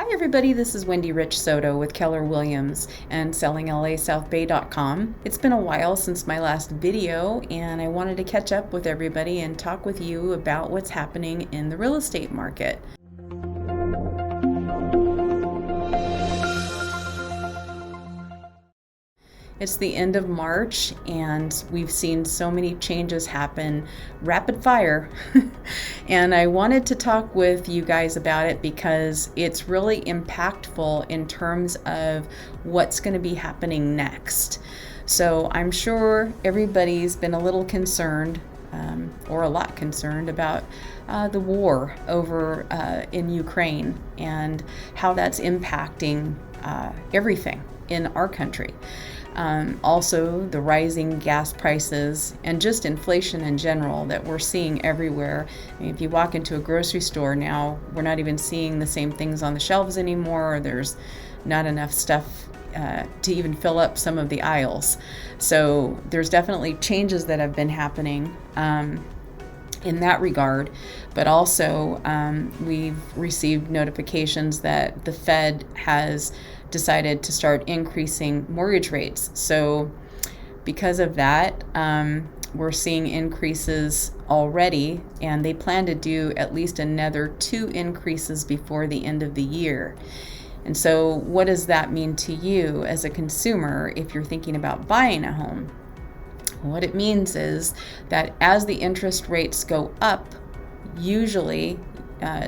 Hi everybody, this is Wendy Rich-Soto with Keller Williams and sellinglasouthbay.com. It's been a while since my last video and I wanted to catch up with everybody and talk with you about what's happening in the real estate market. It's the end of March and we've seen so many changes happen rapid fire. And I wanted to talk with you guys about it because it's really impactful in terms of what's going to be happening next. So I'm sure everybody's been a little concerned or a lot concerned about the war over in Ukraine and how that's impacting everything in our country. Also, the rising gas prices and just inflation in general that we're seeing everywhere. I mean, if you walk into a grocery store now, we're not even seeing the same things on the shelves anymore. There's not enough stuff to even fill up some of the aisles. So there's definitely changes that have been happening in that regard, but also we've received notifications that the Fed has decided to start increasing mortgage rates. So because of that, we're seeing increases already, and they plan to do at least another 2 increases before the end of the year. And so what does that mean to you as a consumer if you're thinking about buying a home? What it means is that as the interest rates go up, usually,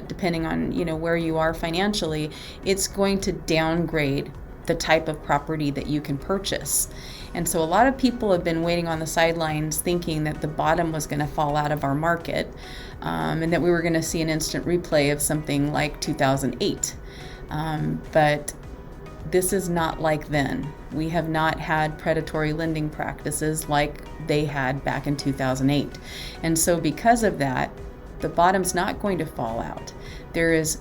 depending on where you are financially, it's going to downgrade the type of property that you can purchase. And so a lot of people have been waiting on the sidelines thinking that the bottom was going to fall out of our market, and that we were going to see an instant replay of something like 2008. But this is not like then. We have not had predatory lending practices like they had back in 2008. And so because of that, the bottom's not going to fall out. There is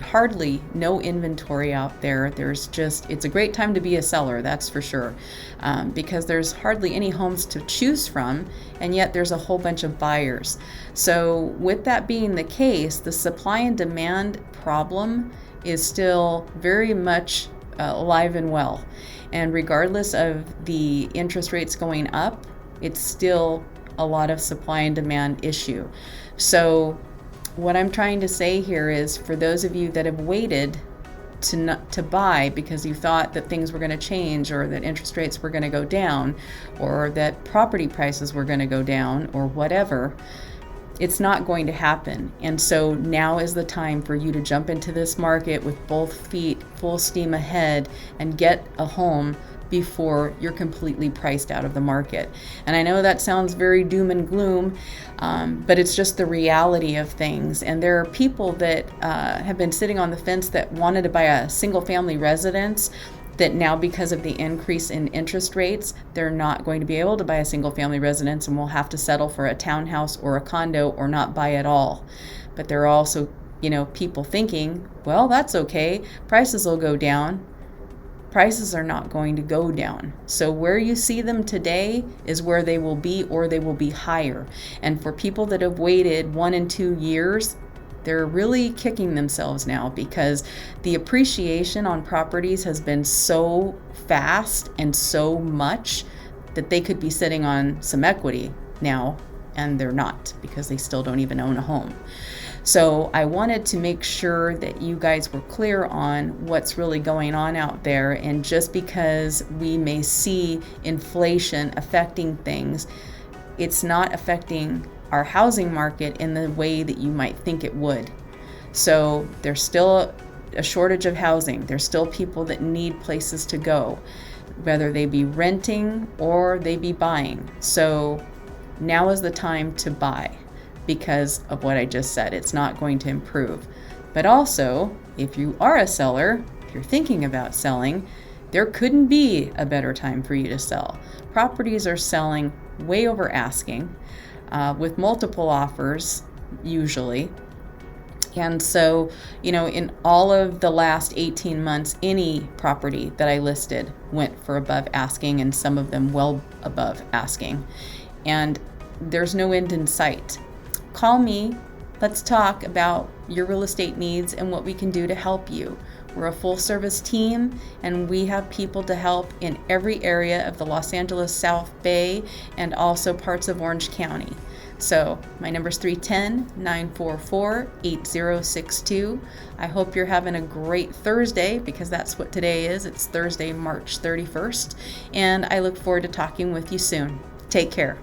hardly no inventory out there. It's a great time to be a seller, that's for sure, because there's hardly any homes to choose from, and yet there's a whole bunch of buyers. So with that being the case, the supply and demand problem is still very much alive and well. And regardless of the interest rates going up, it's still a lot of supply and demand issue. So what I'm trying to say here is, for those of you that have waited to buy because you thought that things were going to change, or that interest rates were going to go down, or that property prices were going to go down, or whatever, it's not going to happen. And so now is the time for you to jump into this market with both feet full steam ahead and get a home before you're completely priced out of the market. And I know that sounds very doom and gloom, but it's just the reality of things. And there are people that have been sitting on the fence that wanted to buy a single family residence, that now, because of the increase in interest rates, they're not going to be able to buy a single family residence and will have to settle for a townhouse or a condo or not buy at all. But there are also, people thinking, well, that's okay, prices will go down. Prices are not going to go down. So where you see them today is where they will be, or they will be higher. And for people that have waited 1 and 2 years, they're really kicking themselves now, because the appreciation on properties has been so fast and so much that they could be sitting on some equity now, and they're not, because they still don't even own a home. So I wanted to make sure that you guys were clear on what's really going on out there. And just because we may see inflation affecting things, it's not affecting our housing market in the way that you might think it would. So there's still a shortage of housing. There's still people that need places to go, whether they be renting or they be buying. So now is the time to buy, because of what I just said. It's not going to improve. But also, if you are a seller, if you're thinking about selling, there couldn't be a better time for you to sell. Properties are selling way over asking, with multiple offers usually. And so, in all of the last 18 months, any property that I listed went for above asking, and some of them well above asking. And there's no end in sight. Call me. Let's talk about your real estate needs and what we can do to help you. We're a full service team, and we have people to help in every area of the Los Angeles South Bay and also parts of Orange County. So my number is 310-944-8062. I hope you're having a great Thursday, because that's what today is. It's Thursday, March 31st, and I look forward to talking with you soon. Take care.